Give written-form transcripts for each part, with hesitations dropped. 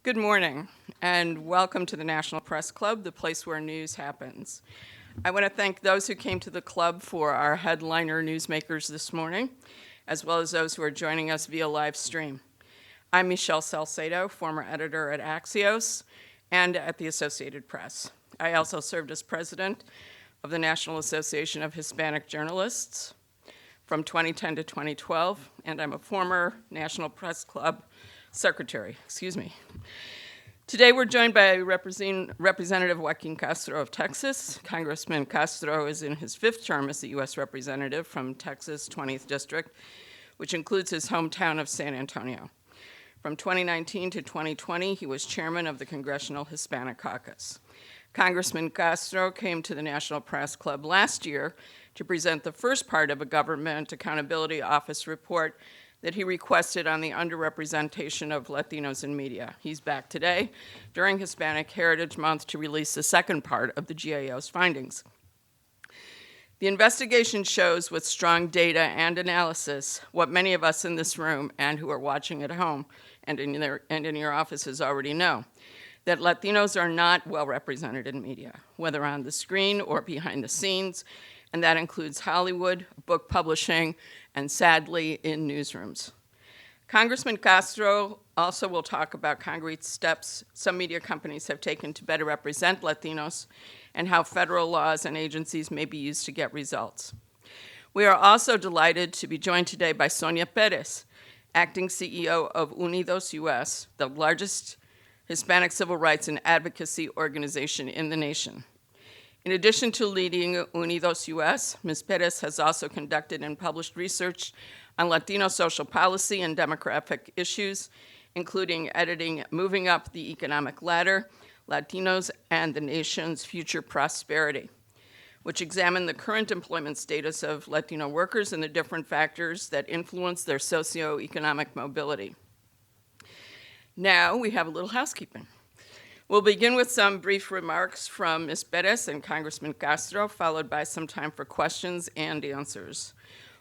Good morning, and welcome to the National Press Club, the place where news happens. I want to thank those who came to the club for our headliner newsmakers this morning, as well as those who are joining us via live stream. I'm Michelle Salcedo, former editor at Axios and at the Associated Press. I also served as president of the National Association of Hispanic Journalists from 2010 to 2012, and I'm a former National Press Club secretary. Today we're joined by Representative Joaquin Castro of Texas. Congressman Castro is in his 5th term as the U.S. representative from Texas 20th District, which includes his hometown of San Antonio. From 2019 to 2020, he was chairman of the Congressional Hispanic Caucus. Congressman Castro came to the National Press Club last year to present the first part of a Government Accountability Office report that he requested on the underrepresentation of Latinos in media. He's back today during Hispanic Heritage Month to release the second part of the GAO's findings. The investigation shows with strong data and analysis what many of us in this room and who are watching at home and in your offices already know, that Latinos are not well represented in media, whether on the screen or behind the scenes, and that includes Hollywood, book publishing, and sadly, in newsrooms. Congressman Castro also will talk about concrete steps some media companies have taken to better represent Latinos and how federal laws and agencies may be used to get results. We are also delighted to be joined today by Sonia Perez, acting CEO of Unidos US, the largest Hispanic civil rights and advocacy organization in the nation. In addition to leading Unidos US, Ms. Perez has also conducted and published research on Latino social policy and demographic issues, including editing Moving Up the Economic Ladder, Latinos and the Nation's Future Prosperity, which examined the current employment status of Latino workers and the different factors that influence their socioeconomic mobility. Now we have a little housekeeping. We'll begin with some brief remarks from Ms. Perez and Congressman Castro, followed by some time for questions and answers.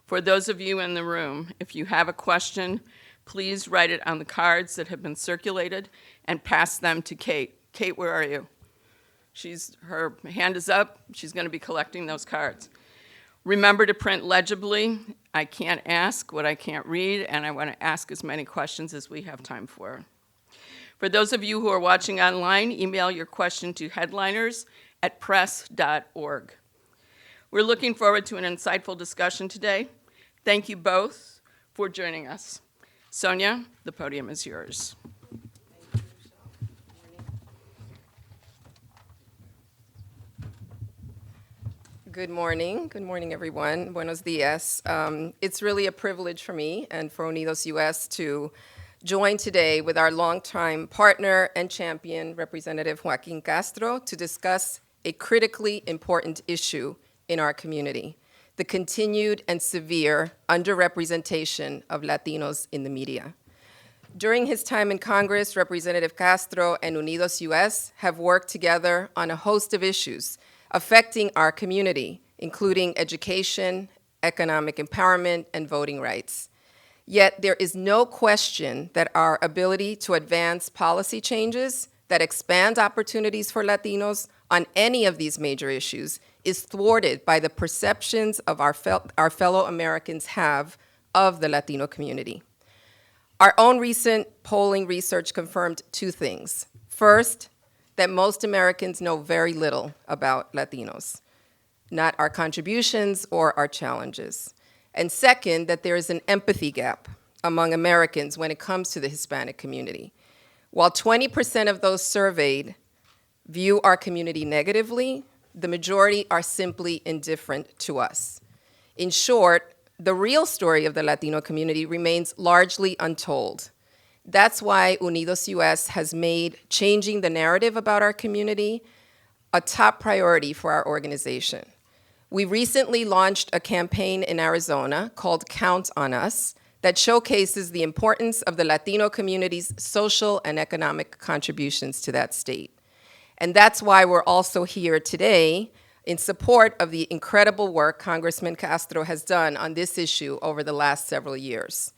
For those of you in the room, if you have a question, please write it on the cards that have been circulated and pass them to Kate. Kate, where are you? Her hand is up. She's going to be collecting those cards. Remember to print legibly. I can't ask what I can't read, and I want to ask as many questions as we have time for. For those of you who are watching online, email your question to headliners@press.org. We're looking forward to an insightful discussion today. Thank you both for joining us. Sonia, the podium is yours. Good morning, everyone. Buenos dias. It's really a privilege for me and for Unidos US to join today with our longtime partner and champion, Representative Joaquin Castro, to discuss a critically important issue in our community, the continued and severe underrepresentation of Latinos in the media. During his time in Congress, Representative Castro and Unidos US have worked together on a host of issues affecting our community, including education, economic empowerment, and voting rights. Yet there is no question that our ability to advance policy changes that expand opportunities for Latinos on any of these major issues is thwarted by the perceptions of our fellow Americans have of the Latino community. Our own recent polling research confirmed 2 things. First, that most Americans know very little about Latinos, not our contributions or our challenges. And second, that there is an empathy gap among Americans when it comes to the Hispanic community. While 20% of those surveyed view our community negatively, the majority are simply indifferent to us. In short, the real story of the Latino community remains largely untold. That's why Unidos US has made changing the narrative about our community a top priority for our organization. We recently launched a campaign in Arizona called Count on Us that showcases the importance of the Latino community's social and economic contributions to that state. And that's why we're also here today in support of the incredible work Congressman Castro has done on this issue over the last several years.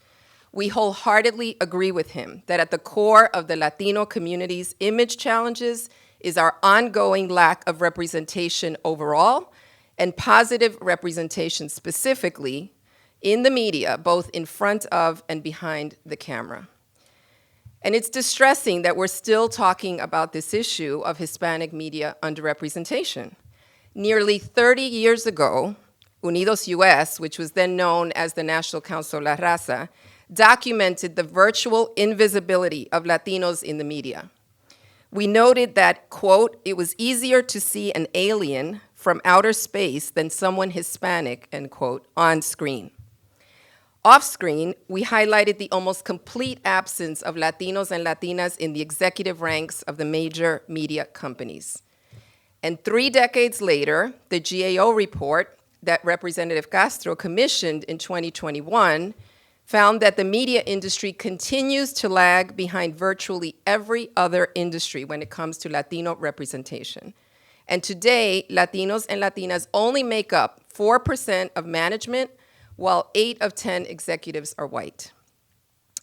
We wholeheartedly agree with him that at the core of the Latino community's image challenges is our ongoing lack of representation overall and positive representation specifically in the media, both in front of and behind the camera. And it's distressing that we're still talking about this issue of Hispanic media underrepresentation. Nearly 30 years ago, Unidos US, which was then known as the National Council La Raza, documented the virtual invisibility of Latinos in the media. We noted that, quote, it was easier to see an alien from outer space than someone Hispanic, end quote, on screen. Off screen, we highlighted the almost complete absence of Latinos and Latinas in the executive ranks of the major media companies. And 3 decades later, the GAO report that Representative Castro commissioned in 2021 found that the media industry continues to lag behind virtually every other industry when it comes to Latino representation. And today, Latinos and Latinas only make up 4% of management, while 8 of 10 executives are white.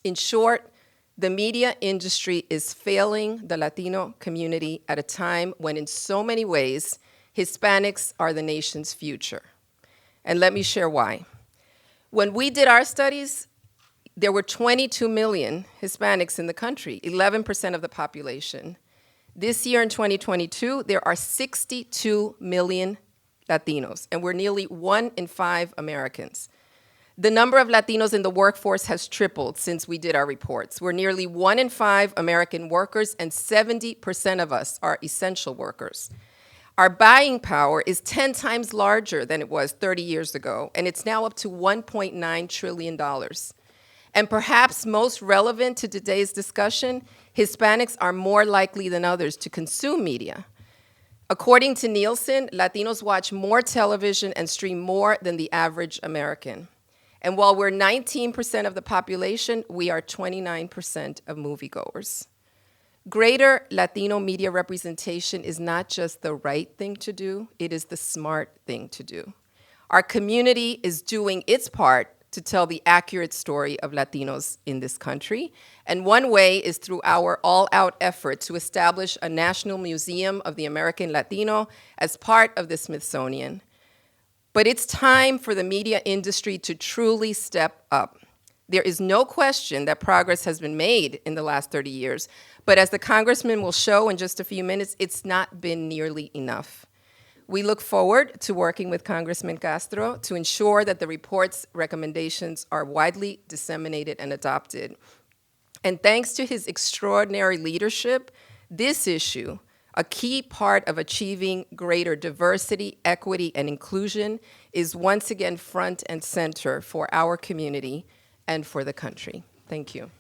In short, the media industry is failing the Latino community at a time when, in so many ways, Hispanics are the nation's future. And let me share why. When we did our studies, there were 22 million Hispanics in the country, 11% of the population. This year in 2022, there are 62 million Latinos, and we're nearly 1 in 5 Americans. The number of Latinos in the workforce has tripled since we did our reports. We're nearly 1 in 5 American workers, and 70% of us are essential workers. Our buying power is 10 times larger than it was 30 years ago, and it's now up to $1.9 trillion. And perhaps most relevant to today's discussion, Hispanics are more likely than others to consume media. According to Nielsen, Latinos watch more television and stream more than the average American. And while we're 19% of the population, we are 29% of moviegoers. Greater Latino media representation is not just the right thing to do, it is the smart thing to do. Our community is doing its part to tell the accurate story of Latinos in this country. And one way is through our all-out effort to establish a National Museum of the American Latino as part of the Smithsonian. But it's time for the media industry to truly step up. There is no question that progress has been made in the last 30 years, but as the congressman will show in just a few minutes, it's not been nearly enough. We look forward to working with Congressman Castro to ensure that the report's recommendations are widely disseminated and adopted. And thanks to his extraordinary leadership, this issue, a key part of achieving greater diversity, equity, and inclusion, is once again front and center for our community and for the country. Thank you.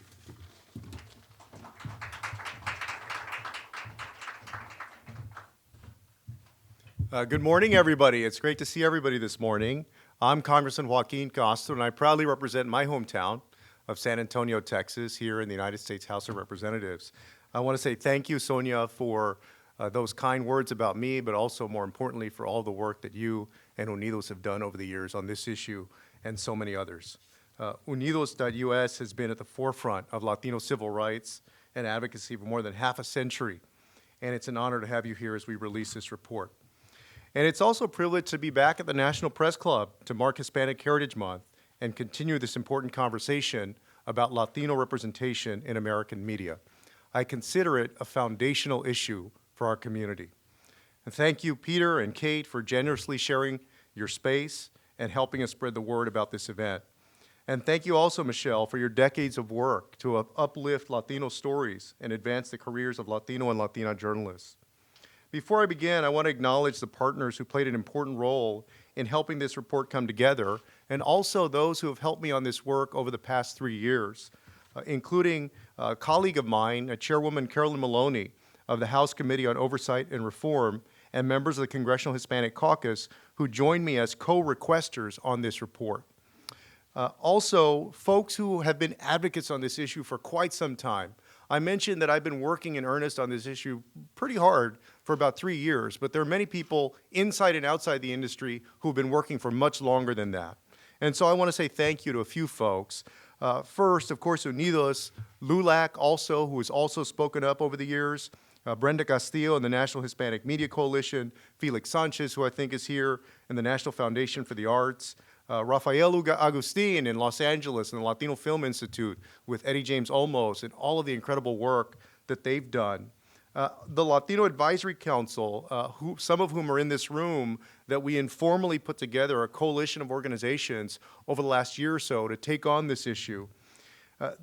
Good morning, everybody. It's great to see everybody this morning. I'm Congressman Joaquin Castro, and I proudly represent my hometown of San Antonio, Texas, here in the United States House of Representatives. I want to say thank you, Sonia, for those kind words about me, but also, more importantly, for all the work that you and Unidos have done over the years on this issue and so many others. Unidos.us has been at the forefront of Latino civil rights and advocacy for more than half a century, and it's an honor to have you here as we release this report. And it's also a privilege to be back at the National Press Club to mark Hispanic Heritage Month and continue this important conversation about Latino representation in American media. I consider it a foundational issue for our community. And thank you, Peter and Kate, for generously sharing your space and helping us spread the word about this event. And thank you also, Michelle, for your decades of work to uplift Latino stories and advance the careers of Latino and Latina journalists. Before I begin, I want to acknowledge the partners who played an important role in helping this report come together, and also those who have helped me on this work over the past 3 years, including a colleague of mine, Chairwoman Carolyn Maloney of the House Committee on Oversight and Reform, and members of the Congressional Hispanic Caucus who joined me as co-requesters on this report. Also, folks who have been advocates on this issue for quite some time. I mentioned that I've been working in earnest on this issue pretty hard for about 3 years, but there are many people inside and outside the industry who've been working for much longer than that. And so I want to say thank you to a few folks. First, of course, Unidos, LULAC also, who has also spoken up over the years, Brenda Castillo and the National Hispanic Media Coalition, Felix Sanchez, who I think is here, and the National Foundation for the Arts, Rafael Agustin in Los Angeles and the Latino Film Institute with Eddie James Olmos and all of the incredible work that they've done. The Latino Advisory Council, some of whom are in this room, that we informally put together a coalition of organizations over the last year or so to take on this issue.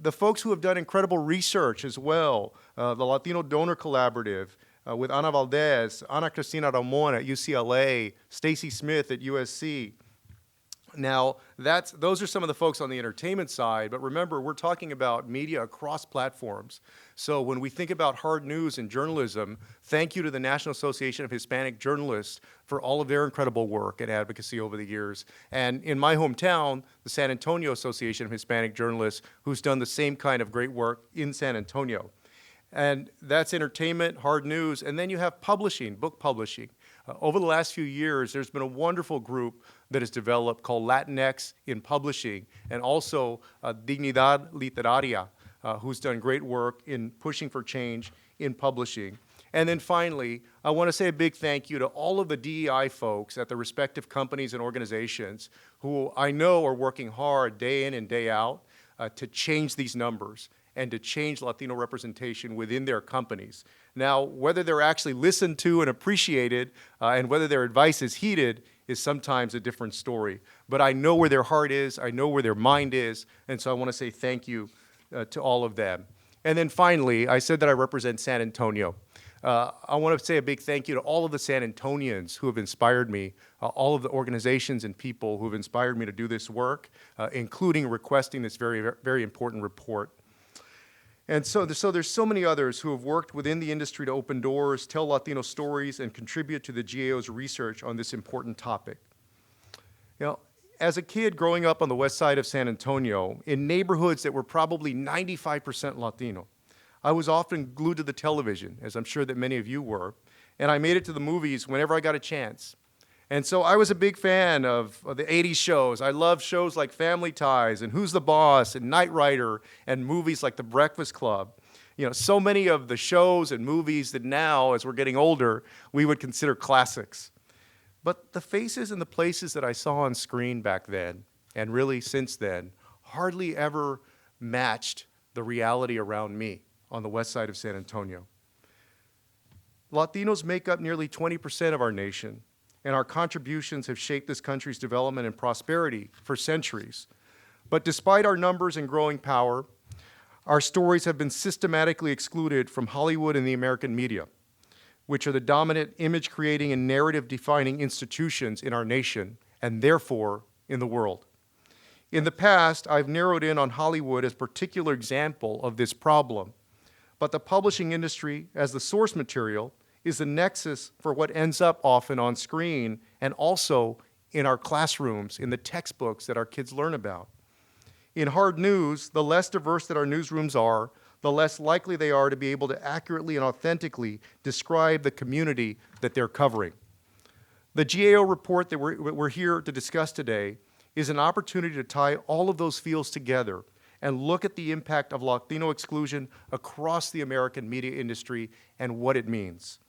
The folks who have done incredible research as well, the Latino Donor Collaborative with Ana Valdez, Ana Cristina Ramon at UCLA, Stacy Smith at USC. Now, those are some of the folks on the entertainment side, but remember, we're talking about media across platforms. So when we think about hard news and journalism, thank you to the National Association of Hispanic Journalists for all of their incredible work and advocacy over the years. And in my hometown, the San Antonio Association of Hispanic Journalists, who's done the same kind of great work in San Antonio. And that's entertainment, hard news, and then you have publishing, book publishing. Over the last few years, there's been a wonderful group that has developed called Latinx in Publishing, and also Dignidad Literaria, who's done great work in pushing for change in publishing. And then finally, I want to say a big thank you to all of the DEI folks at the respective companies and organizations who I know are working hard day in and day out to change these numbers and to change Latino representation within their companies. Now, whether they're actually listened to and appreciated and whether their advice is heeded is sometimes a different story. But I know where their heart is, I know where their mind is, and so I want to say thank you to all of them. And then finally, I said that I represent San Antonio. I want to say a big thank you to all of the San Antonians who have inspired me, all of the organizations and people who have inspired me to do this work, including requesting this very, very important report. And so there's so many others who have worked within the industry to open doors, tell Latino stories, and contribute to the GAO's research on this important topic. You know, as a kid growing up on the west side of San Antonio, in neighborhoods that were probably 95% Latino, I was often glued to the television, as I'm sure that many of you were, and I made it to the movies whenever I got a chance. And so I was a big fan of the 80s shows. I loved shows like Family Ties and Who's the Boss and Knight Rider and movies like The Breakfast Club. You know, so many of the shows and movies that now, as we're getting older, we would consider classics. But the faces and the places that I saw on screen back then, and really since then, hardly ever matched the reality around me on the west side of San Antonio. Latinos make up nearly 20% of our nation, and our contributions have shaped this country's development and prosperity for centuries. But despite our numbers and growing power, our stories have been systematically excluded from Hollywood and the American media, which are the dominant image-creating and narrative-defining institutions in our nation, and therefore in the world. In the past, I've narrowed in on Hollywood as a particular example of this problem, but the publishing industry, as the source material, is the nexus for what ends up often on screen and also in our classrooms, in the textbooks that our kids learn about. In hard news, the less diverse that our newsrooms are, the less likely they are to be able to accurately and authentically describe the community that they're covering. The GAO report that we're here to discuss today is an opportunity to tie all of those fields together and look at the impact of Latino exclusion across the American media industry and what it means.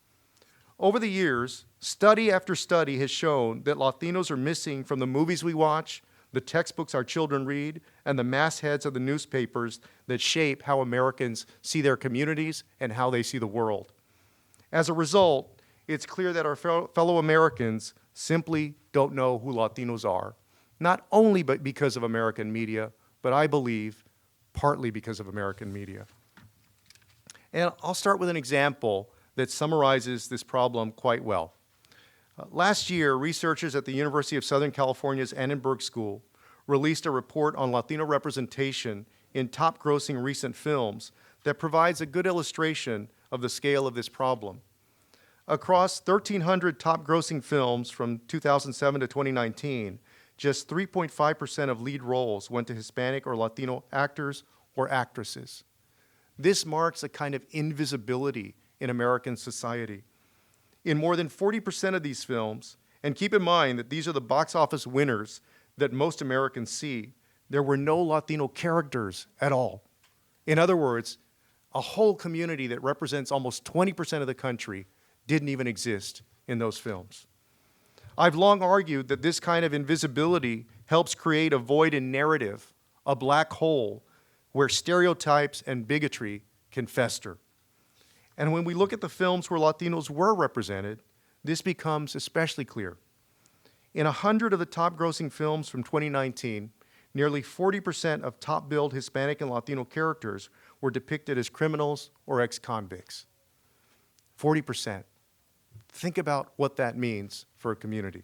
Over the years, study after study has shown that Latinos are missing from the movies we watch, the textbooks our children read, and the mastheads of the newspapers that shape how Americans see their communities and how they see the world. As a result, it's clear that our fellow Americans simply don't know who Latinos are, not only because of American media, but I believe partly because of American media. And I'll start with an example that summarizes this problem quite well. Last year, researchers at the University of Southern California's Annenberg School released a report on Latino representation in top-grossing recent films that provides a good illustration of the scale of this problem. Across 1,300 top-grossing films from 2007 to 2019, just 3.5% of lead roles went to Hispanic or Latino actors or actresses. This marks a kind of invisibility in American society. In more than 40% of these films, and keep in mind that these are the box office winners that most Americans see, there were no Latino characters at all. In other words, a whole community that represents almost 20% of the country didn't even exist in those films. I've long argued that this kind of invisibility helps create a void in narrative, a black hole, where stereotypes and bigotry can fester. And when we look at the films where Latinos were represented, this becomes especially clear. In 100 of the top-grossing films from 2019, nearly 40% of top-billed Hispanic and Latino characters were depicted as criminals or ex-convicts. 40%. Think about what that means for a community.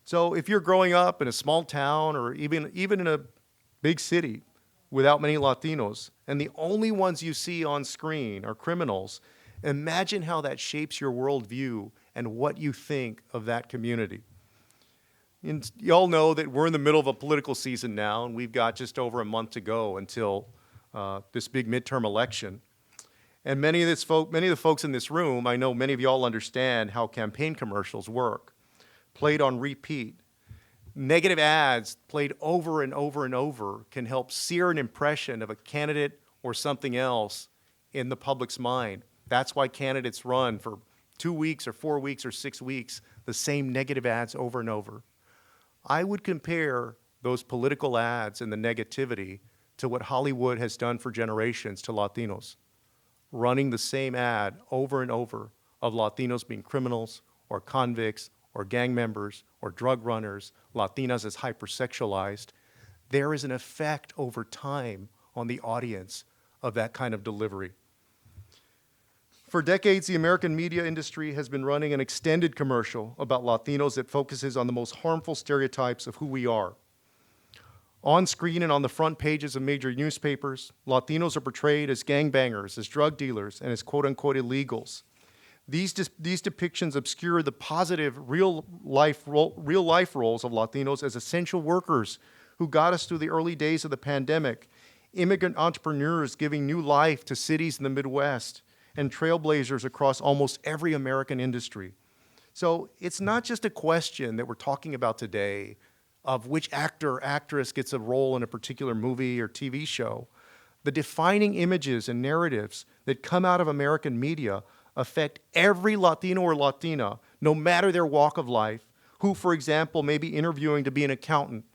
So if you're growing up in a small town or even in a big city without many Latinos, and the only ones you see on screen are criminals, imagine how that shapes your worldview and what you think of that community. And you all know that we're in the middle of a political season now, and we've got just over a month to go until this big midterm election. And many of the folks in this room, I know many of you all understand how campaign commercials work, played on repeat. Negative ads played over and over and over can help sear an impression of a candidate or something else in the public's mind. That's why candidates run for 2 weeks or 4 weeks or 6 weeks, the same negative ads over and over. I would compare those political ads and the negativity to what Hollywood has done for generations to Latinos, running the same ad over and over of Latinos being criminals or convicts or gang members or drug runners, Latinas as hypersexualized. There is an effect over time on the audience of that kind of delivery. For decades, the American media industry has been running an extended commercial about Latinos that focuses on the most harmful stereotypes of who we are. On screen and on the front pages of major newspapers, Latinos are portrayed as gangbangers, as drug dealers, and as quote-unquote illegals. These depictions obscure the positive real-life roles of Latinos as essential workers who got us through the early days of the pandemic, immigrant entrepreneurs giving new life to cities in the Midwest, and trailblazers across almost every American industry. So it's not just a question that we're talking about today of which actor or actress gets a role in a particular movie or TV show. The defining images and narratives that come out of American media affect every Latino or Latina, no matter their walk of life, who, for example, may be interviewing to be an accountant,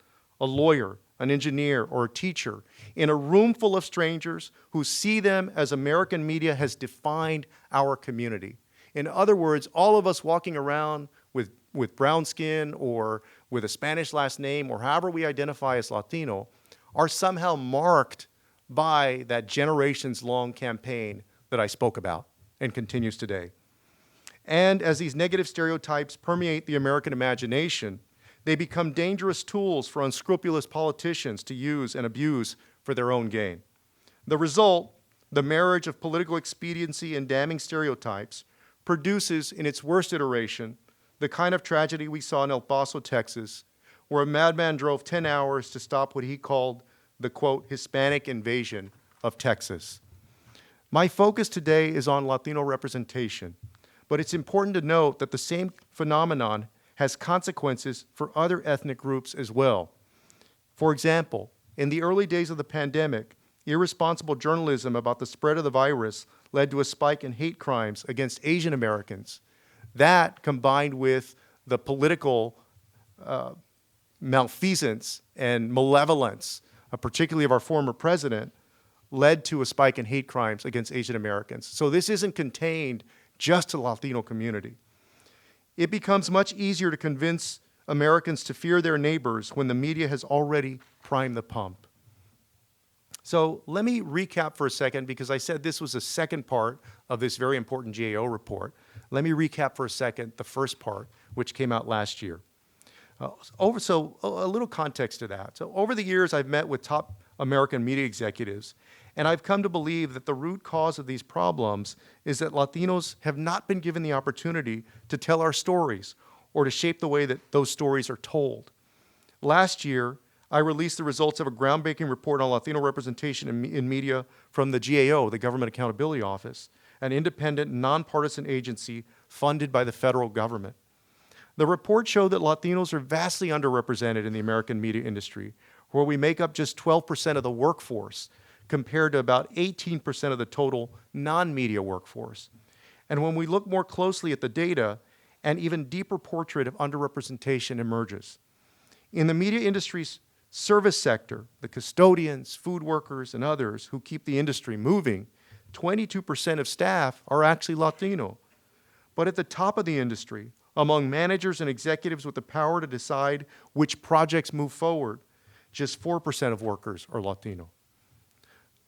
a lawyer, an engineer, or a teacher, in a room full of strangers who see them as American media has defined our community. In other words, all of us walking around with brown skin or with a Spanish last name or however we identify as Latino are somehow marked by that generations-long campaign that I spoke about and continues today. And as these negative stereotypes permeate the American imagination, they become dangerous tools for unscrupulous politicians to use and abuse for their own gain. The result, the marriage of political expediency and damning stereotypes, produces in its worst iteration the kind of tragedy we saw in El Paso, Texas, where a madman drove 10 hours to stop what he called the, quote, Hispanic invasion of Texas. My focus today is on Latino representation, but it's important to note that the same phenomenon has consequences for other ethnic groups as well. For example, in the early days of the pandemic, irresponsible journalism about the spread of the virus led to a spike in hate crimes against Asian Americans. That, combined with the political malfeasance and malevolence, particularly of our former president, led to a spike in hate crimes against Asian Americans. So this isn't contained just to the Latino community. It becomes much easier to convince Americans to fear their neighbors when the media has already primed the pump. So let me recap for a second, because I said this was the second part of this very important GAO report. Let me recap for a second the first part, which came out last year. So a little context to that. So over the years, I've met with top American media executives, and I've come to believe that the root cause of these problems is that Latinos have not been given the opportunity to tell our stories or to shape the way that those stories are told. Last year, I released the results of a groundbreaking report on Latino representation in media from the GAO, the Government Accountability Office, an independent, nonpartisan agency funded by the federal government. The report showed that Latinos are vastly underrepresented in the American media industry, where we make up just 12% of the workforce, compared to about 18% of the total non-media workforce. And when we look more closely at the data, an even deeper portrait of underrepresentation emerges. In the media industry's service sector, the custodians, food workers, and others who keep the industry moving, 22% of staff are actually Latino. But at the top of the industry, among managers and executives with the power to decide which projects move forward, just 4% of workers are Latino.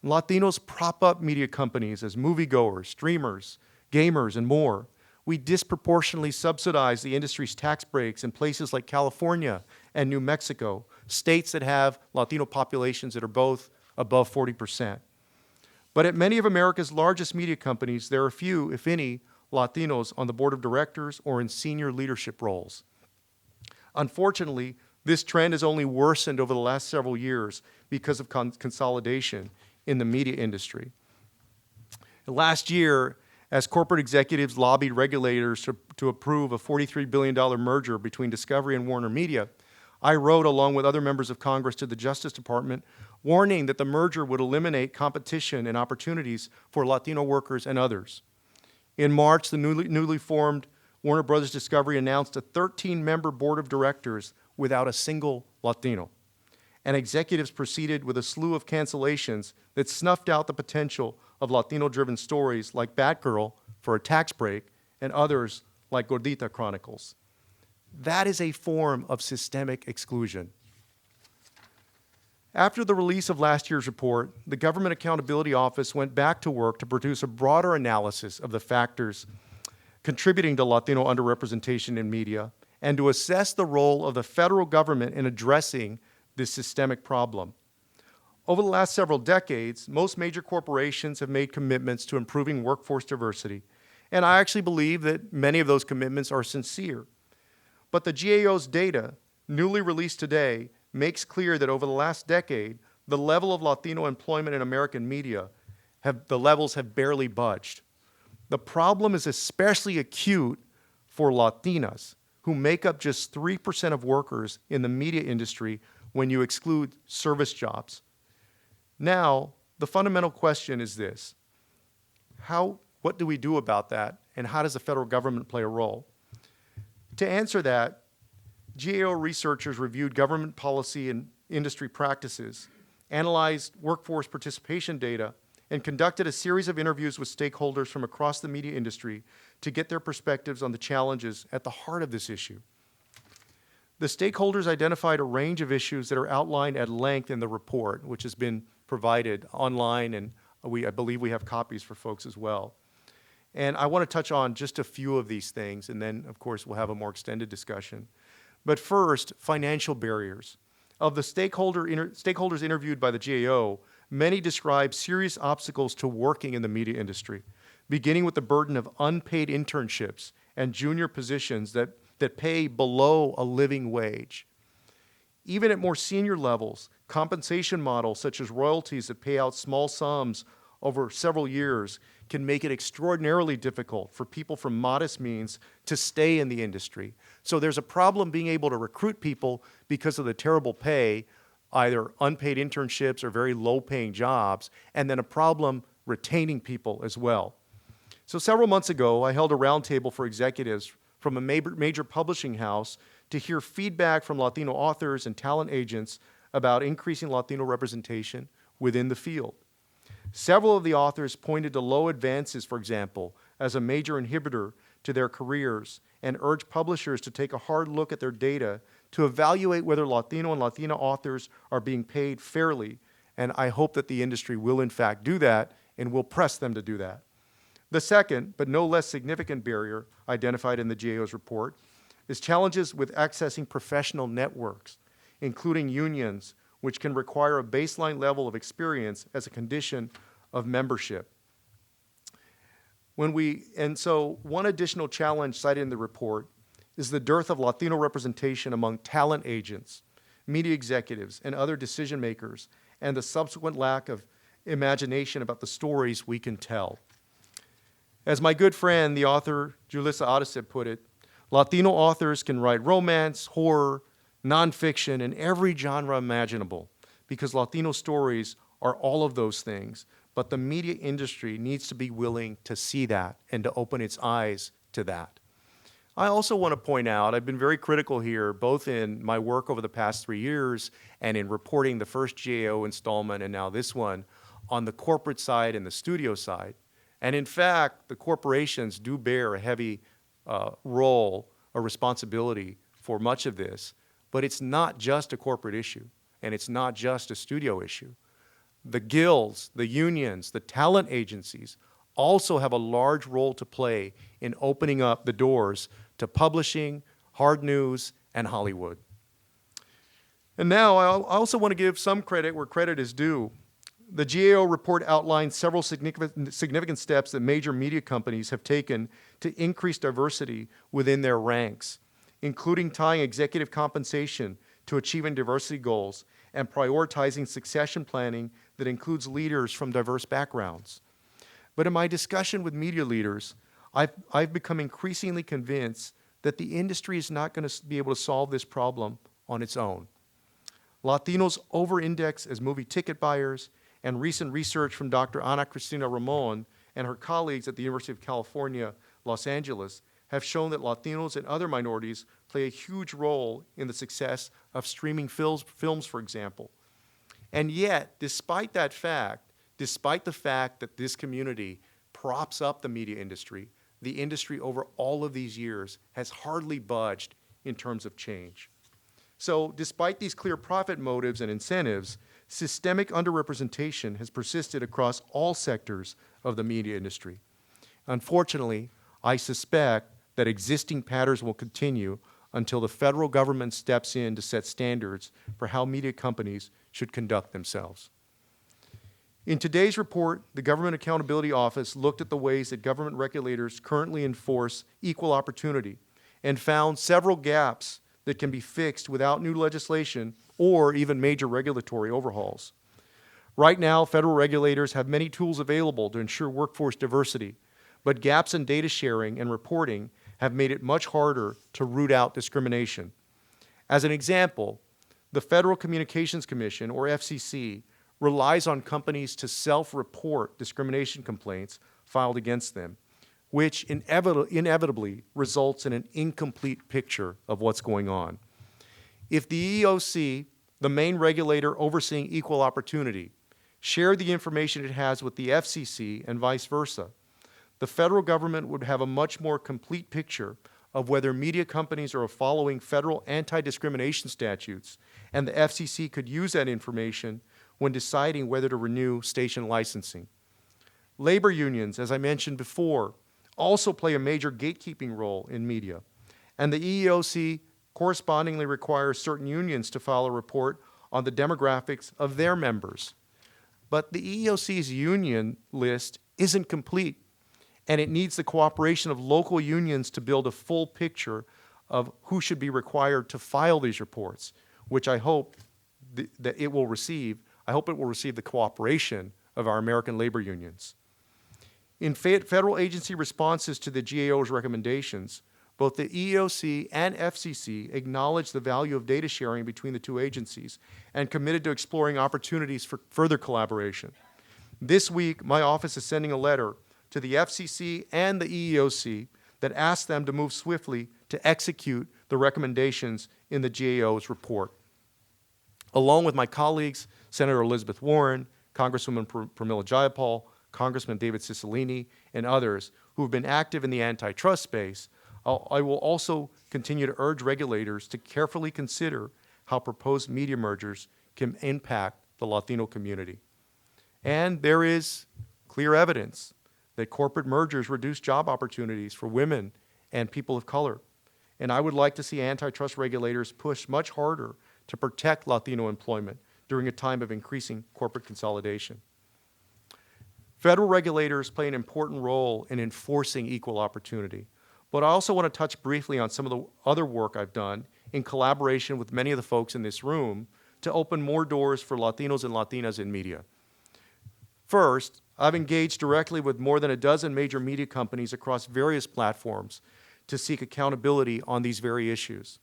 Latinos prop up media companies as moviegoers, streamers, gamers, and more. We disproportionately subsidize the industry's tax breaks in places like California and New Mexico, states that have Latino populations that are both above 40%. But at many of America's largest media companies, there are few, if any, Latinos on the board of directors or in senior leadership roles. Unfortunately, this trend has only worsened over the last several years because of consolidation in the media industry. Last year, as corporate executives lobbied regulators to approve a $43 billion merger between Discovery and Warner Media, I wrote, along with other members of Congress, to the Justice Department, warning that the merger would eliminate competition and opportunities for Latino workers and others. In March, the newly formed Warner Brothers Discovery announced a 13-member board of directors without a single Latino. And executives proceeded with a slew of cancellations that snuffed out the potential of Latino-driven stories like Batgirl for a tax break and others like Gordita Chronicles. That is a form of systemic exclusion. After the release of last year's report, the Government Accountability Office went back to work to produce a broader analysis of the factors contributing to Latino underrepresentation in media and to assess the role of the federal government in addressing this systemic problem. Over the last several decades, most major corporations have made commitments to improving workforce diversity, and I actually believe that many of those commitments are sincere. But the GAO's data, newly released today, makes clear that over the last decade, the level of Latino employment in American media, the levels have barely budged. The problem is especially acute for Latinas, who make up just 3% of workers in the media industry when you exclude service jobs. Now, the fundamental question is this: what do we do about that, and how does the federal government play a role? To answer that, GAO researchers reviewed government policy and industry practices, analyzed workforce participation data, and conducted a series of interviews with stakeholders from across the media industry to get their perspectives on the challenges at the heart of this issue. The stakeholders identified a range of issues that are outlined at length in the report, which has been provided online, and I believe we have copies for folks as well. And I want to touch on just a few of these things, and then, of course, we'll have a more extended discussion. But first, financial barriers. Of the stakeholders interviewed by the GAO, many describe serious obstacles to working in the media industry, beginning with the burden of unpaid internships and junior positions that pay below a living wage. Even at more senior levels, compensation models such as royalties that pay out small sums over several years can make it extraordinarily difficult for people from modest means to stay in the industry. So there's a problem being able to recruit people because of the terrible pay, either unpaid internships or very low-paying jobs, and then a problem retaining people as well. So several months ago, I held a roundtable for executives from a major publishing house to hear feedback from Latino authors and talent agents about increasing Latino representation within the field. Several of the authors pointed to low advances, for example, as a major inhibitor to their careers and urged publishers to take a hard look at their data to evaluate whether Latino and Latina authors are being paid fairly, and I hope that the industry will in fact do that and will press them to do that. The second, but no less significant barrier identified in the GAO's report is challenges with accessing professional networks, including unions, which can require a baseline level of experience as a condition of membership. So one additional challenge cited in the report is the dearth of Latino representation among talent agents, media executives, and other decision makers, and the subsequent lack of imagination about the stories we can tell. As my good friend, the author Julissa Adesep put it, Latino authors can write romance, horror, nonfiction, and every genre imaginable, because Latino stories are all of those things. But the media industry needs to be willing to see that and to open its eyes to that. I also want to point out, I've been very critical here, both in my work over the past 3 years and in reporting the first GAO installment and now this one, on the corporate side and the studio side. And in fact, the corporations do bear a heavy role or responsibility for much of this, but it's not just a corporate issue, and it's not just a studio issue. The guilds, the unions, the talent agencies also have a large role to play in opening up the doors to publishing, hard news, and Hollywood. And now I also want to give some credit where credit is due. The GAO report outlines several significant steps that major media companies have taken to increase diversity within their ranks, including tying executive compensation to achieving diversity goals and prioritizing succession planning that includes leaders from diverse backgrounds. But in my discussion with media leaders, I've become increasingly convinced that the industry is not going to be able to solve this problem on its own. Latinos over-index as movie ticket buyers, and recent research from Dr. Ana Cristina Ramon and her colleagues at the University of California, Los Angeles, have shown that Latinos and other minorities play a huge role in the success of streaming films, for example. And yet, despite that fact, despite the fact that this community props up the media industry, the industry over all of these years has hardly budged in terms of change. So despite these clear profit motives and incentives, systemic underrepresentation has persisted across all sectors of the media industry. Unfortunately, I suspect that existing patterns will continue until the federal government steps in to set standards for how media companies should conduct themselves. In today's report, the Government Accountability Office looked at the ways that government regulators currently enforce equal opportunity and found several gaps that can be fixed without new legislation or even major regulatory overhauls. Right now, federal regulators have many tools available to ensure workforce diversity, but gaps in data sharing and reporting have made it much harder to root out discrimination. As an example, the Federal Communications Commission, or FCC, relies on companies to self-report discrimination complaints filed against them, which inevitably results in an incomplete picture of what's going on. If the EEOC, the main regulator overseeing equal opportunity, shared the information it has with the FCC and vice versa, the federal government would have a much more complete picture of whether media companies are following federal anti-discrimination statutes, and the FCC could use that information when deciding whether to renew station licensing. Labor unions, as I mentioned before, also play a major gatekeeping role in media, and the EEOC correspondingly requires certain unions to file a report on the demographics of their members. But the EEOC's union list isn't complete, and it needs the cooperation of local unions to build a full picture of who should be required to file these reports, which I hope that it will receive. I hope it will receive the cooperation of our American labor unions. In federal agency responses to the GAO's recommendations, both the EEOC and FCC acknowledged the value of data sharing between the two agencies and committed to exploring opportunities for further collaboration. This week, my office is sending a letter to the FCC and the EEOC that asks them to move swiftly to execute the recommendations in the GAO's report. Along with my colleagues, Senator Elizabeth Warren, Congresswoman Pramila Jayapal, Congressman David Cicilline, and others who have been active in the antitrust space, I will also continue to urge regulators to carefully consider how proposed media mergers can impact the Latino community. And there is clear evidence that corporate mergers reduce job opportunities for women and people of color. And I would like to see antitrust regulators push much harder to protect Latino employment during a time of increasing corporate consolidation. Federal regulators play an important role in enforcing equal opportunity, but I also want to touch briefly on some of the other work I've done in collaboration with many of the folks in this room to open more doors for Latinos and Latinas in media. First, I've engaged directly with more than a dozen major media companies across various platforms to seek accountability on these very issues.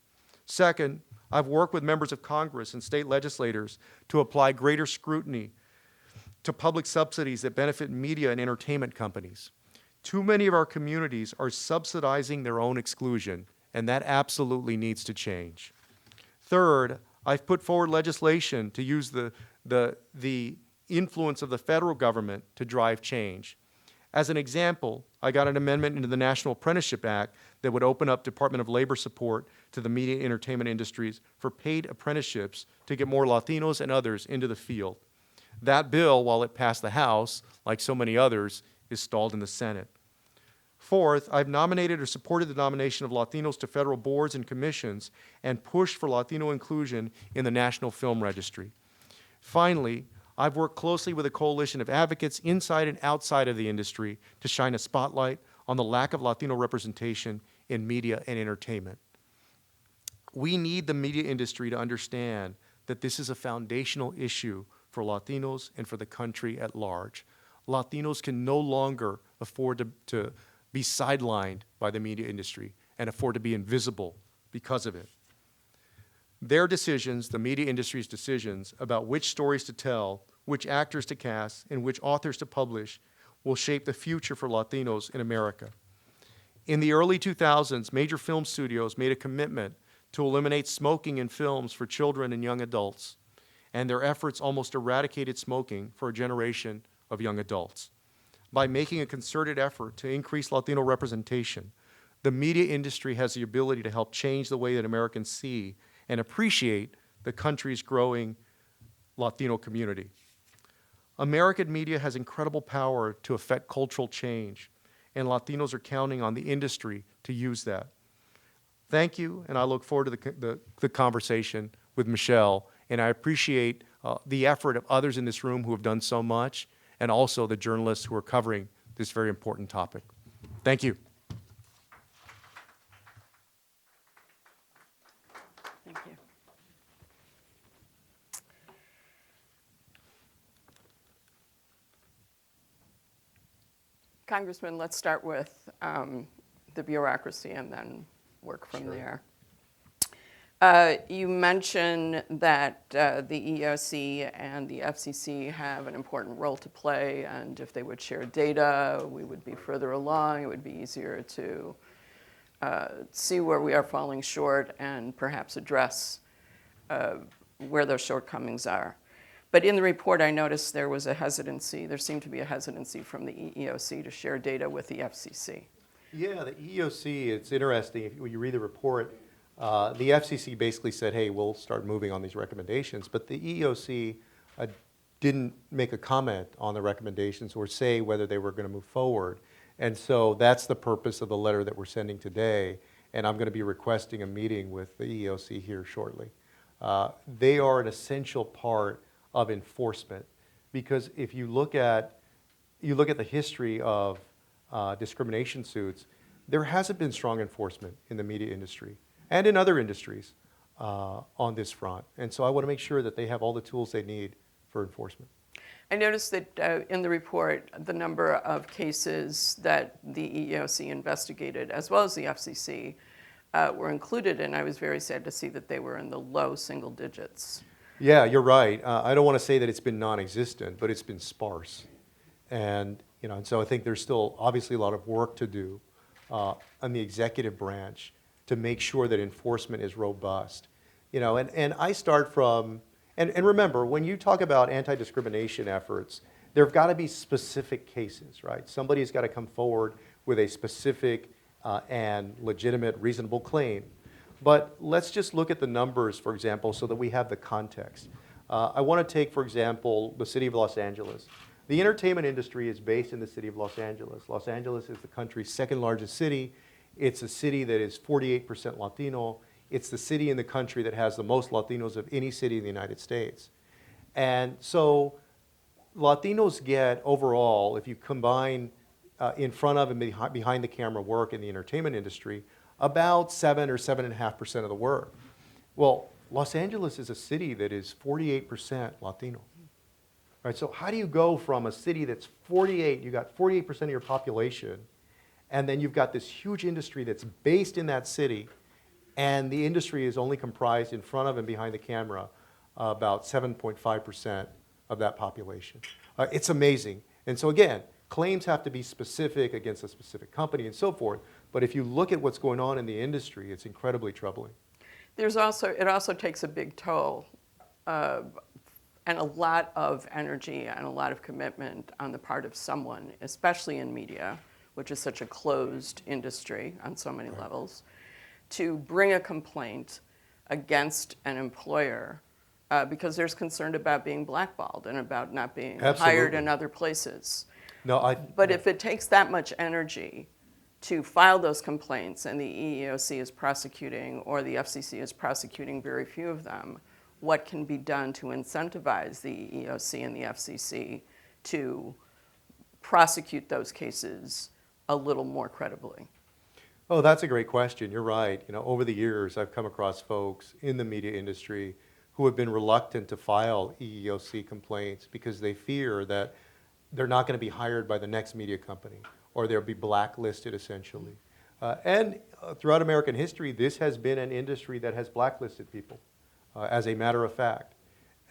Second, I've worked with members of Congress and state legislators to apply greater scrutiny to public subsidies that benefit media and entertainment companies. Too many of our communities are subsidizing their own exclusion, and that absolutely needs to change. Third, I've put forward legislation to use the influence of the federal government to drive change. As an example, I got an amendment into the National Apprenticeship Act that would open up Department of Labor support to the media and entertainment industries for paid apprenticeships to get more Latinos and others into the field. That bill, while it passed the House, like so many others, is stalled in the Senate. Fourth, I've nominated or supported the nomination of Latinos to federal boards and commissions and pushed for Latino inclusion in the National Film Registry. Finally, I've worked closely with a coalition of advocates inside and outside of the industry to shine a spotlight on the lack of Latino representation in media and entertainment. We need the media industry to understand that this is a foundational issue for Latinos and for the country at large. Latinos can no longer afford to be sidelined by the media industry and afford to be invisible because of it. Their decisions, the media industry's decisions about which stories to tell, which actors to cast, and which authors to publish will shape the future for Latinos in America. In the early 2000s, major film studios made a commitment to eliminate smoking in films for children and young adults, and their efforts almost eradicated smoking for a generation of young adults. By making a concerted effort to increase Latino representation, the media industry has the ability to help change the way that Americans see and appreciate the country's growing Latino community. American media has incredible power to affect cultural change, and Latinos are counting on the industry to use that. Thank you, and I look forward to the conversation with Michelle, and I appreciate the effort of others in this room who have done so much, and also the journalists who are covering this very important topic. Thank you. Thank you. Congressman, let's start with the bureaucracy and then work from there. You mentioned that the EEOC and the FCC have an important role to play, and if they would share data, we would be further along. It would be easier to see where we are falling short and perhaps address where those shortcomings are. But in the report, I noticed there was a hesitancy. There seemed to be a hesitancy from the EEOC to share data with the FCC. Yeah, the EEOC, it's interesting. When you read the report, the FCC basically said, hey, we'll start moving on these recommendations. But the EEOC didn't make a comment on the recommendations or say whether they were going to move forward. And so that's the purpose of the letter that we're sending today. And I'm going to be requesting a meeting with the EEOC here shortly. They are an essential part of enforcement, because if you look at the history of discrimination suits, there hasn't been strong enforcement in the media industry and in other industries on this front. And so I want to make sure that they have all the tools they need for enforcement. I noticed that in the report, the number of cases that the EEOC investigated, as well as the FCC, were included, and I was very sad to see that they were in the low single digits. Yeah, you're right. I don't want to say that it's been non-existent, but it's been sparse. And so I think there's still obviously a lot of work to do on the executive branch to make sure that enforcement is robust. And I start from, and remember, when you talk about anti-discrimination efforts, there have got to be specific cases, right? Somebody's got to come forward with a specific and legitimate, reasonable claim. But let's just look at the numbers, for example, so that we have the context. I want to take, for example, the city of Los Angeles. The entertainment industry is based in the city of Los Angeles. Los Angeles is the country's second largest city. It's a city that is 48% Latino. It's the city in the country that has the most Latinos of any city in the United States. And so Latinos get overall, if you combine in front of and behind the camera work in the entertainment industry, about 7 or 7.5% of the work. Well, Los Angeles is a city that is 48% Latino. Right, so how do you go from a city that's 48, you got 48% of your population, and then you've got this huge industry that's based in that city, And the industry is only comprised in front of and behind the camera about 7.5% of that population. It's amazing. And so again, claims have to be specific against a specific company and so forth. But if you look at what's going on in the industry, it's incredibly troubling. It also takes a big toll and a lot of energy and a lot of commitment on the part of someone, especially in media, which is such a closed industry on so many levels, to bring a complaint against an employer because there's concern about being blackballed and about not being hired in other places. But if it takes that much energy to file those complaints and the EEOC is prosecuting or the FCC is prosecuting very few of them, what can be done to incentivize the EEOC and the FCC to prosecute those cases a little more credibly? Oh, that's a great question. You're right. Over the years, I've come across folks in the media industry who have been reluctant to file EEOC complaints because they fear that they're not going to be hired by the next media company or they'll be blacklisted essentially. And throughout American history, this has been an industry that has blacklisted people as a matter of fact.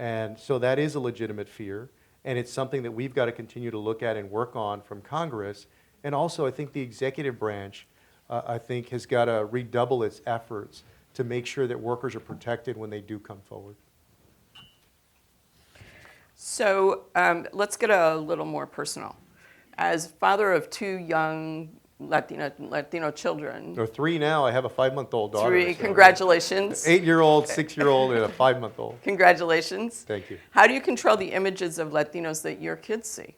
And so that is a legitimate fear. And it's something that we've got to continue to look at and work on from Congress. And also, I think the executive branch, I think, has got to redouble its efforts to make sure that workers are protected when they do come forward. So let's get a little more personal. As father of two young Latino children. There are three now. I have a 5-month-old daughter. Three, congratulations. 8-year-old, 6-year-old, and a 5-month-old. Congratulations. Thank you. How do you control the images of Latinos that your kids see?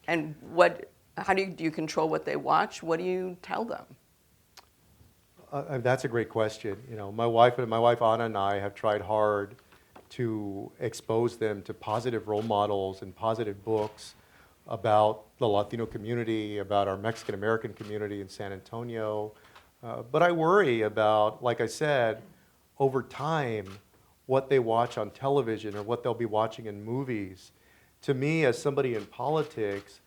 And how do you control what they watch? What do you tell them? That's a great question. My wife Anna and I have tried hard to expose them to positive role models and positive books about the Latino community, about our Mexican American community in San Antonio. But I worry about, like I said, over time, what they watch on television or what they'll be watching in movies. To me, as somebody in politics,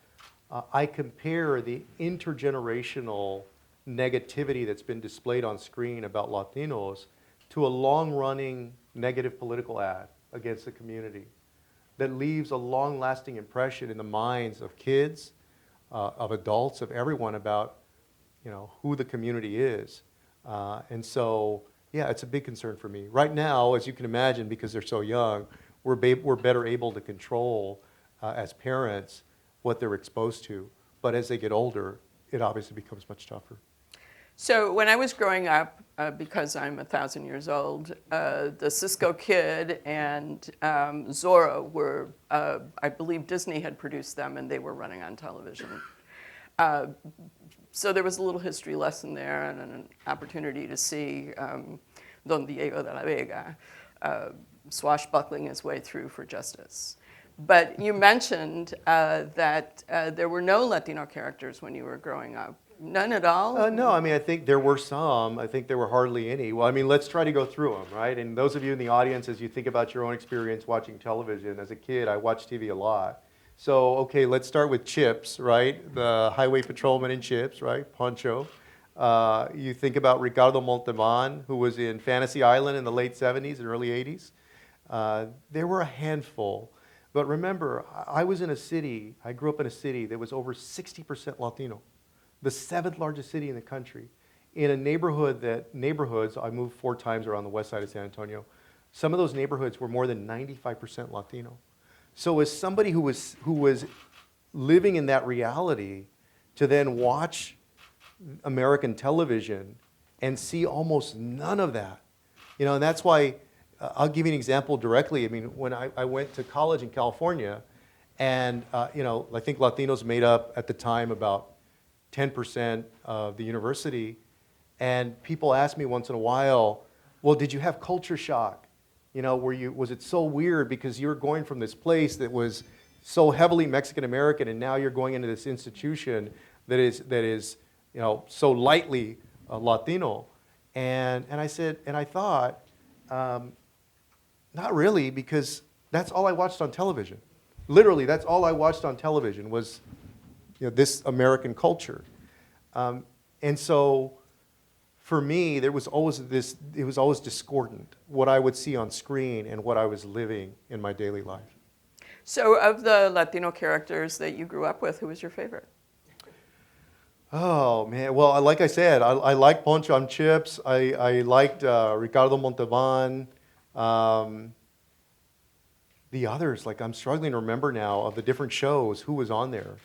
I compare the intergenerational negativity that's been displayed on screen about Latinos to a long-running negative political ad against the community that leaves a long-lasting impression in the minds of kids, of adults, of everyone about who the community is. And so, yeah, it's a big concern for me. Right now, as you can imagine, because they're so young, we're better able to control, as parents, what they're exposed to. But as they get older, it obviously becomes much tougher. So when I was growing up, because I'm 1,000 years old, the Cisco Kid and Zorro were, I believe Disney had produced them and they were running on television. So there was a little history lesson there and an opportunity to see Don Diego de la Vega swashbuckling his way through for justice. But you mentioned that there were no Latino characters when you were growing up. None at all? No, I think there were some. I think there were hardly any. Well, let's try to go through them, right? And those of you in the audience, as you think about your own experience watching television, as a kid, I watched TV a lot. So, okay, let's start with Chips, right? The highway patrolman in Chips, right? Poncho. You think about Ricardo Montalban, who was in Fantasy Island in the late 70s and early 80s. There were a handful. But remember, I grew up in a city that was over 60% Latino. The 7th largest city in the country, in a neighborhoods, I moved 4 times around the west side of San Antonio. Some of those neighborhoods were more than 95% Latino. So as somebody who was living in that reality, to then watch American television and see almost none of that, and that's why, I'll give you an example directly. When I went to college in California, and I think Latinos made up at the time about 10% of the university, and people ask me once in a while, well, did you have culture shock? Was it so weird because you were going from this place that was so heavily Mexican American, and now you're going into this institution that is so lightly Latino? And I said, and I thought, not really, because that's all I watched on television. Literally, that's all I watched on television was this American culture. And so for me, there was always it was always discordant, what I would see on screen and what I was living in my daily life. So of the Latino characters that you grew up with, who was your favorite? Oh, man. Well, like I said, I liked Poncho on Chips. I liked Ricardo Montalban. The others, like I'm struggling to remember now of the different shows, who was on there.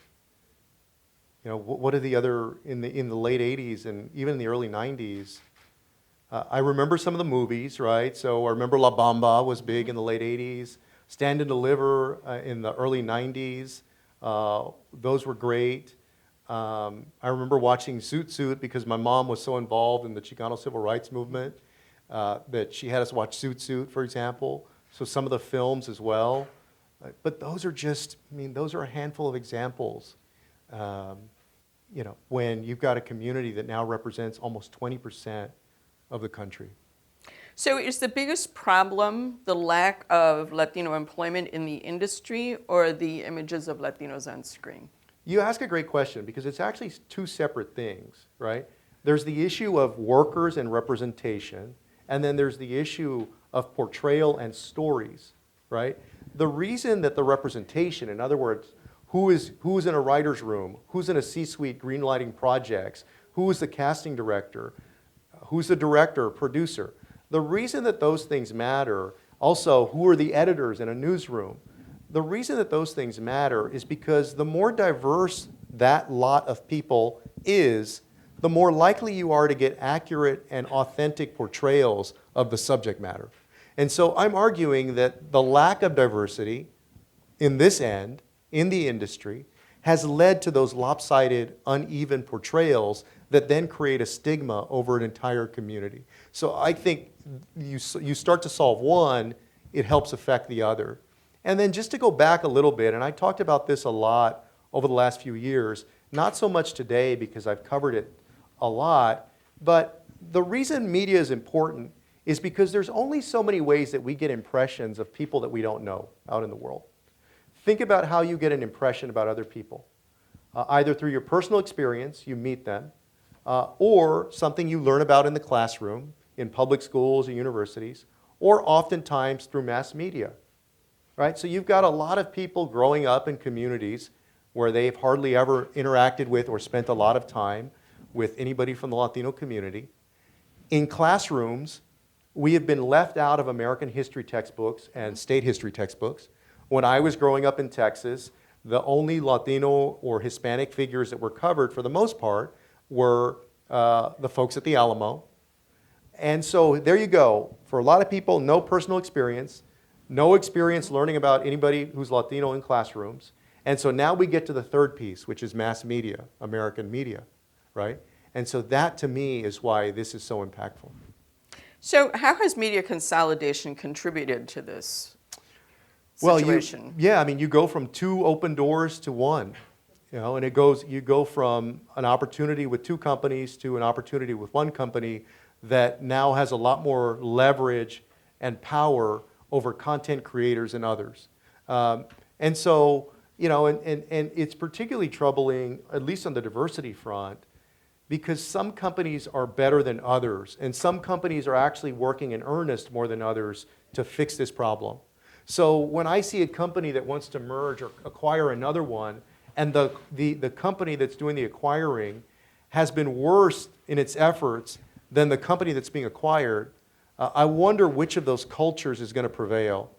You know, what are the other, in the late 80s and even in the early 90s? I remember some of the movies, right? So I remember La Bamba was big in the late 80s. Stand and Deliver in the early 90s. Those were great. I remember watching Zoot Suit because my mom was so involved in the Chicano civil rights movement that she had us watch Zoot Suit, for example. So some of the films as well. But those are just, I mean, those are a handful of examples. You know, when you've got a community that now represents almost 20% of the country. So is the biggest problem the lack of Latino employment in the industry or the images of Latinos on screen? You ask a great question because it's actually two separate things, right? There's the issue of workers and representation, and then there's the issue of portrayal and stories, right? The reason that the representation, in other words, who's in a writer's room, who's in a C-suite greenlighting projects, who is the casting director, who's the director, producer. The reason that those things matter, also who are the editors in a newsroom, the reason that those things matter is because the more diverse that lot of people is, the more likely you are to get accurate and authentic portrayals of the subject matter. And so I'm arguing that the lack of diversity in this end, in the industry, has led to those lopsided, uneven portrayals that then create a stigma over an entire community. So I think you start to solve one, it helps affect the other. And then just to go back a little bit, and I talked about this a lot over the last few years, not so much today because I've covered it a lot, but the reason media is important is because there's only so many ways that we get impressions of people that we don't know out in the world. Think about how you get an impression about other people. Either through your personal experience, you meet them, or something you learn about in the classroom, in public schools or universities, or oftentimes through mass media, right? So you've got a lot of people growing up in communities where they've hardly ever interacted with or spent a lot of time with anybody from the Latino community. In classrooms, we have been left out of American history textbooks and state history textbooks. When I was growing up in Texas, the only Latino or Hispanic figures that were covered, for the most part, were the folks at the Alamo. And so there you go. For a lot of people, no personal experience, no experience learning about anybody who's Latino in classrooms. And so now we get to the third piece, which is mass media, American media, right? And so that, to me, is why this is so impactful. So how has media consolidation contributed to this Well, situation? I mean, you go from 2 open doors to 1, you know, and you go from an opportunity with 2 companies to an opportunity with 1 company that now has a lot more leverage and power over content creators and others. And so, you know, and it's particularly troubling, at least on the diversity front, because some companies are better than others, and some companies are actually working in earnest more than others to fix this problem. So when I see a company that wants to merge or acquire another one, and the company that's doing the acquiring has been worse in its efforts than the company that's being acquired, I wonder which of those cultures is going to prevail.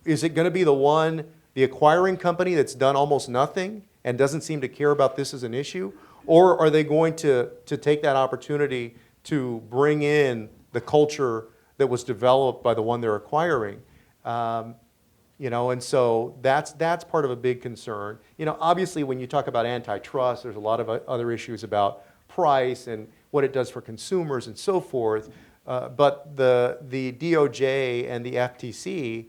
Is it going to be the acquiring company that's done almost nothing and doesn't seem to care about this as an issue? Or are they going to take that opportunity to bring in the culture that was developed by the one they're acquiring? You know, and so that's part of a big concern. You know, obviously when you talk about antitrust, there's a lot of other issues about price and what it does for consumers and so forth. But the DOJ and the FTC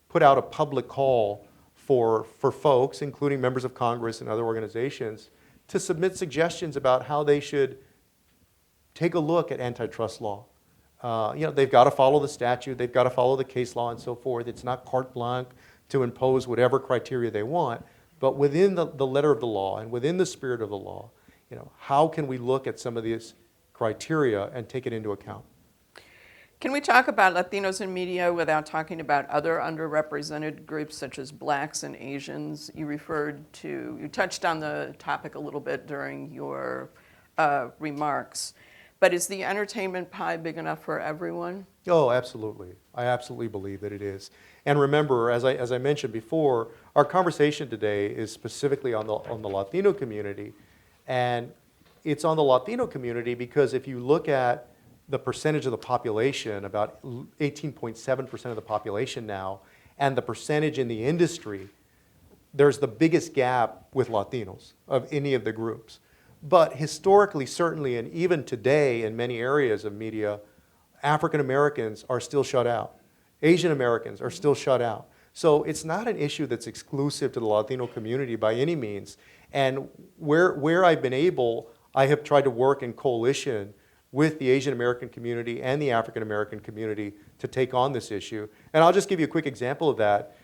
put out a public call for folks, including members of Congress and other organizations, to submit suggestions about how they should take a look at antitrust law. You know, they've got to follow the statute, they've got to follow the case law and so forth. It's not carte blanche to impose whatever criteria they want, but within the letter of the law and within the spirit of the law, you know, how can we look at some of these criteria and take it into account. Can we talk about Latinos in media without talking about other underrepresented groups such as Blacks and Asians? You touched on the topic a little bit during your remarks, but is the entertainment pie big enough for everyone? Oh, absolutely. I absolutely believe that it is. And remember, as I mentioned before, our conversation today is specifically on the Latino community. And it's on the Latino community because if you look at the percentage of the population, about 18.7% of the population now, and the percentage in the industry, there's the biggest gap with Latinos of any of the groups. But historically, certainly, and even today in many areas of media, African Americans are still shut out. Asian Americans are still shut out. So it's not an issue that's exclusive to the Latino community by any means. And where I've been able, I have tried to work in coalition with the Asian American community and the African American community to take on this issue. And I'll just give you a quick example of that.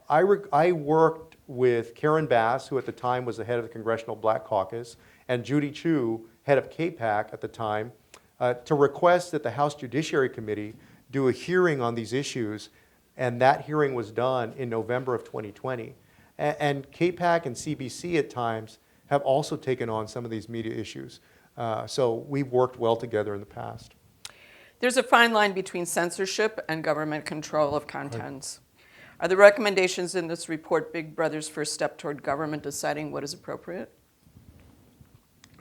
I worked with Karen Bass, who at the time was the head of the Congressional Black Caucus, and Judy Chu, head of KPAC at the time, to request that the House Judiciary Committee do a hearing on these issues, and that hearing was done in November of 2020. And KPAC and CBC at times have also taken on some of these media issues. So we've worked well together in the past. There's a fine line between censorship and government control of contents. Are the recommendations in this report Big Brother's first step toward government deciding what is appropriate?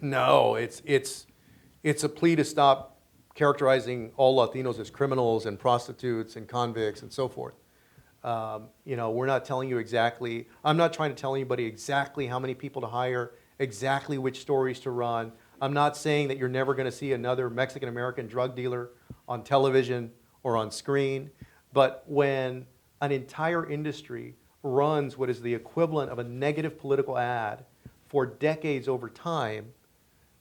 No, it's a plea to stop characterizing all Latinos as criminals and prostitutes and convicts and so forth. We're not telling you exactly, I'm not trying to tell anybody exactly how many people to hire, exactly which stories to run. I'm not saying that you're never going to see another Mexican-American drug dealer on television or on screen, but when an entire industry runs what is the equivalent of a negative political ad for decades over time,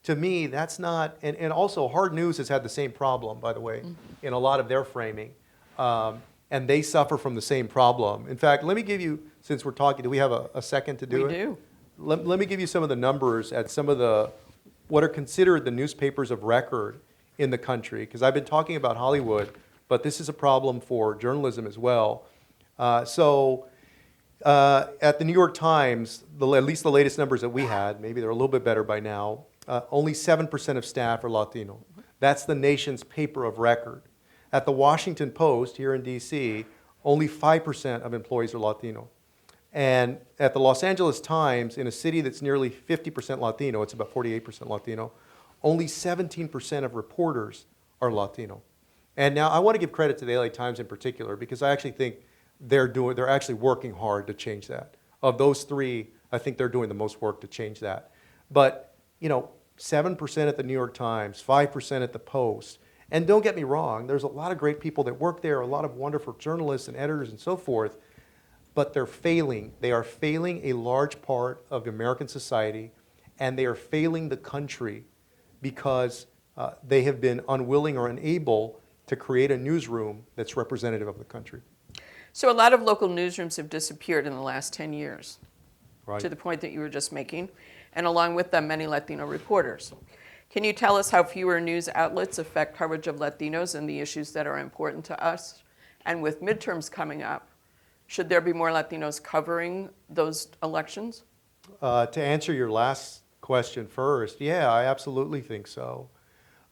to me, that's not, and also Hard News has had the same problem, by the way, in a lot of their framing, and they suffer from the same problem. In fact, let me give you, since we're talking, do we have a second to do it? We do. Let me give you some of the numbers at some of the what are considered the newspapers of record in the country, because I've been talking about Hollywood, but this is a problem for journalism as well. At the New York Times, at least the latest numbers that we had, maybe they're a little bit better by now, only 7% of staff are Latino. That's the nation's paper of record. At the Washington Post here in DC, only 5% of employees are Latino. And at the Los Angeles Times, in a city that's nearly 50% Latino, it's about 48% Latino, only 17% of reporters are Latino. And now I want to give credit to the LA Times in particular because I actually think they're actually working hard to change that. Of those three, I think they're doing the most work to change that. But, 7% at the New York Times, 5% at the Post. And don't get me wrong, there's a lot of great people that work there, a lot of wonderful journalists and editors and so forth, but they're failing. They are failing a large part of American society, and they are failing the country because they have been unwilling or unable to create a newsroom that's representative of the country. So a lot of local newsrooms have disappeared in the last 10 years, Right. to the point that you were just making, and along with them, many Latino reporters. Can you tell us how fewer news outlets affect coverage of Latinos and the issues that are important to us? And with midterms coming up, should there be more Latinos covering those elections? To answer your last question first, yeah, I absolutely think so.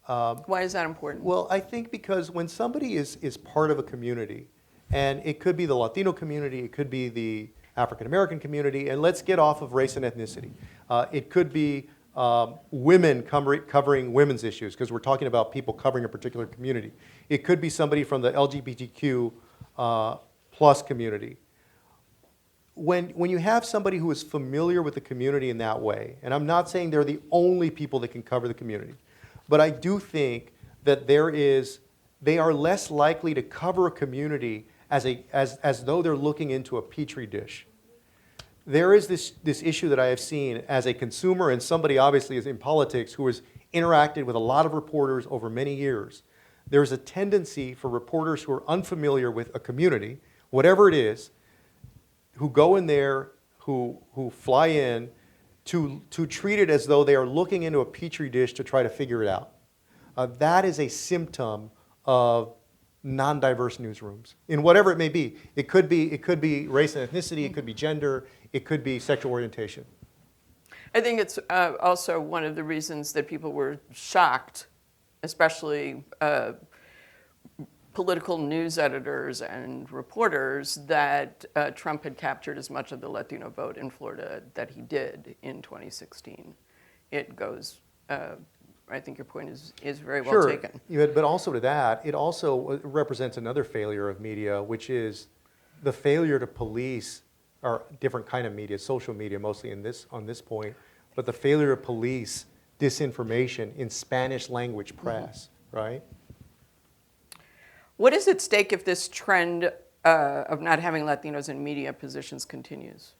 Why is that important? Well, I think because when somebody is part of a community, and it could be the Latino community, it could be the African American community, and let's get off of race and ethnicity. It could be women covering women's issues, because we're talking about people covering a particular community. It could be somebody from the LGBTQ plus community. When you have somebody who is familiar with the community in that way, and I'm not saying they're the only people that can cover the community, but I do think that they are less likely to cover a community as though they're looking into a petri dish. There is this issue that I have seen as a consumer, and somebody obviously is in politics who has interacted with a lot of reporters over many years. There's a tendency for reporters who are unfamiliar with a community, whatever it is, who go in there, who fly in, to treat it as though they are looking into a petri dish to try to figure it out. that is a symptom of non-diverse newsrooms, in whatever it may be. It could be race and ethnicity, it could be gender, it could be sexual orientation. I think it's also one of the reasons that people were shocked, especially political news editors and reporters, that Trump had captured as much of the Latino vote in Florida that he did in 2016. It goes, I think your point is very well taken. Sure, but also to that, it also represents another failure of media, which is the failure to police or different kind of media, social media mostly on this point, but the failure to police disinformation in Spanish language press, right? What is at stake if this trend of not having Latinos in media positions continues?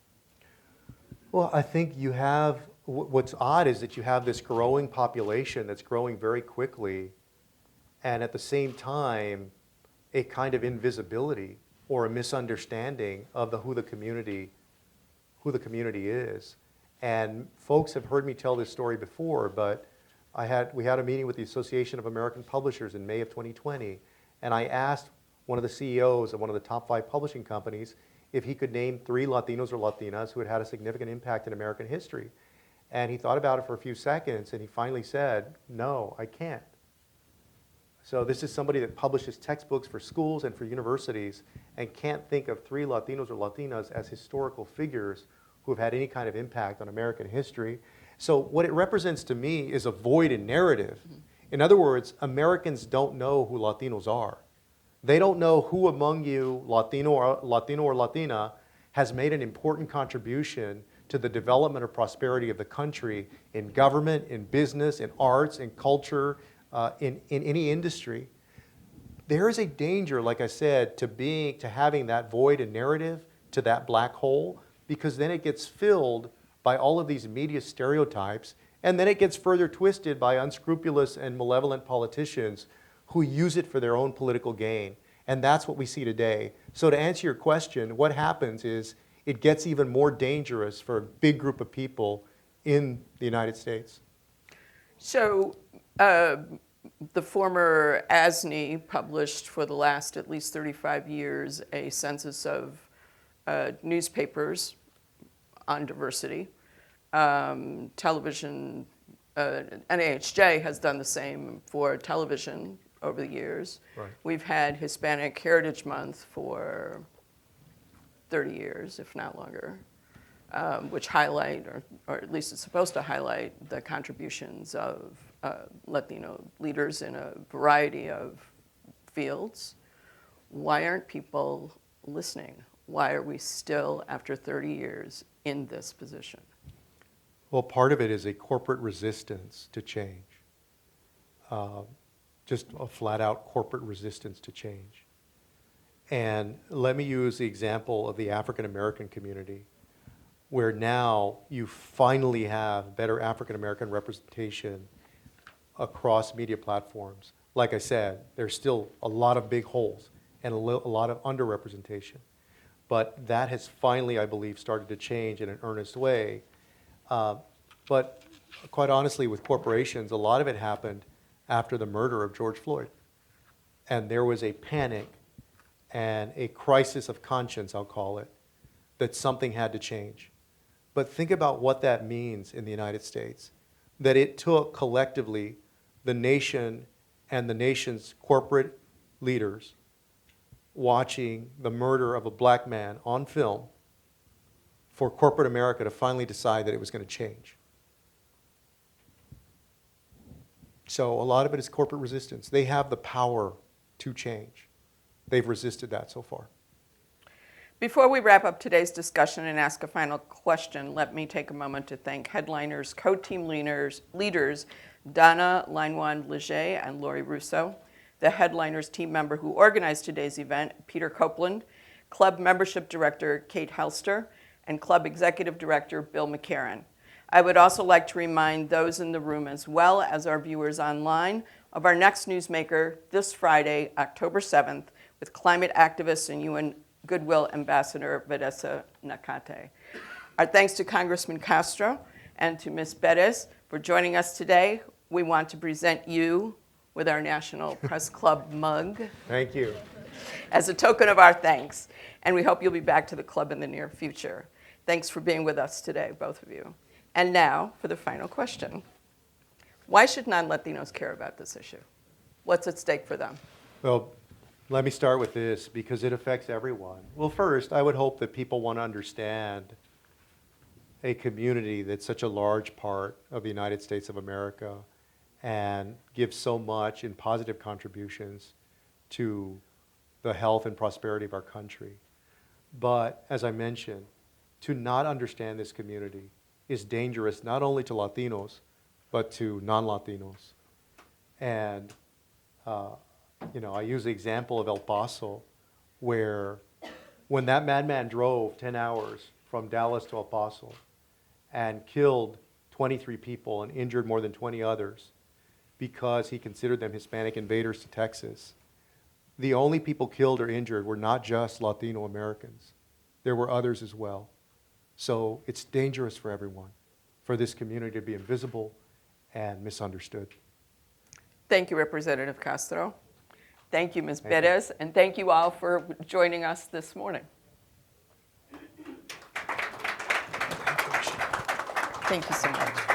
Well, I think you have, what's odd is that you have this growing population that's growing very quickly, and at the same time, a kind of invisibility or a misunderstanding of who the community is. And folks have heard me tell this story before, but we had a meeting with the Association of American Publishers in May of 2020, and I asked one of the CEOs of one of the top 5 publishing companies if he could name 3 Latinos or Latinas who had had a significant impact in American history. And he thought about it for a few seconds, and he finally said, no, I can't. So this is somebody that publishes textbooks for schools and for universities and can't think of 3 Latinos or Latinas as historical figures who have had any kind of impact on American history. So what it represents to me is a void in narrative. In other words, Americans don't know who Latinos are. They don't know who among you, Latino or Latina, has made an important contribution to the development or prosperity of the country in government, in business, in arts, in culture, in any industry. There is a danger, like I said, to having that void in narrative, to that black hole, because then it gets filled by all of these media stereotypes, and then it gets further twisted by unscrupulous and malevolent politicians who use it for their own political gain. And that's what we see today. So to answer your question, what happens is it gets even more dangerous for a big group of people in the United States. So the former ASNI published for the last at least 35 years a census of newspapers on diversity. Television, NAHJ has done the same for television over the years. Right. We've had Hispanic Heritage Month for 30 years, if not longer, which highlight, or at least it's supposed to highlight, the contributions of Latino leaders in a variety of fields. Why aren't people listening? Why are we still, after 30 years, in this position? Well, part of it is a corporate resistance to change. Just a flat-out corporate resistance to change. And let me use the example of the African American community, where now you finally have better African American representation across media platforms. Like I said, there's still a lot of big holes and a lot of underrepresentation. But that has finally, I believe, started to change in an earnest way. But quite honestly, with corporations, a lot of it happened after the murder of George Floyd. And there was a panic and a crisis of conscience, I'll call it, that something had to change. But think about what that means in the United States, that it took collectively the nation and the nation's corporate leaders watching the murder of a black man on film for corporate America to finally decide that it was going to change. So a lot of it is corporate resistance. They have the power to change. They've resisted that so far. Before we wrap up today's discussion and ask a final question, let me take a moment to thank Headliners co-team leaders Donna Leinwand-Leger and Lori Russo, the Headliners team member who organized today's event, Peter Copeland, Club Membership Director Kate Helster, and Club Executive Director Bill McCarran. I would also like to remind those in the room as well as our viewers online of our next Newsmaker this Friday, October 7th, with climate activist and UN Goodwill Ambassador Vanessa Nakate. Our thanks to Congressman Castro and to Ms. Perez for joining us today. We want to present you with our National Press Club mug Thank you. as a token of our thanks. And we hope you'll be back to the club in the near future. Thanks for being with us today, both of you. And now for the final question. Why should non-Latinos care about this issue? What's at stake for them? Well, let me start with this because it affects everyone. Well, first, I would hope that people want to understand a community that's such a large part of the United States of America and gives so much in positive contributions to the health and prosperity of our country. But as I mentioned, to not understand this community is dangerous not only to Latinos, but to non-Latinos. And I use the example of El Paso, where when that madman drove 10 hours from Dallas to El Paso and killed 23 people and injured more than 20 others because he considered them Hispanic invaders to Texas, the only people killed or injured were not just Latino Americans. There were others as well. So it's dangerous for everyone, for this community to be invisible and misunderstood. Thank you, Representative Castro. Thank you, Ms. Perez, and thank you all for joining us this morning. Thank you so much.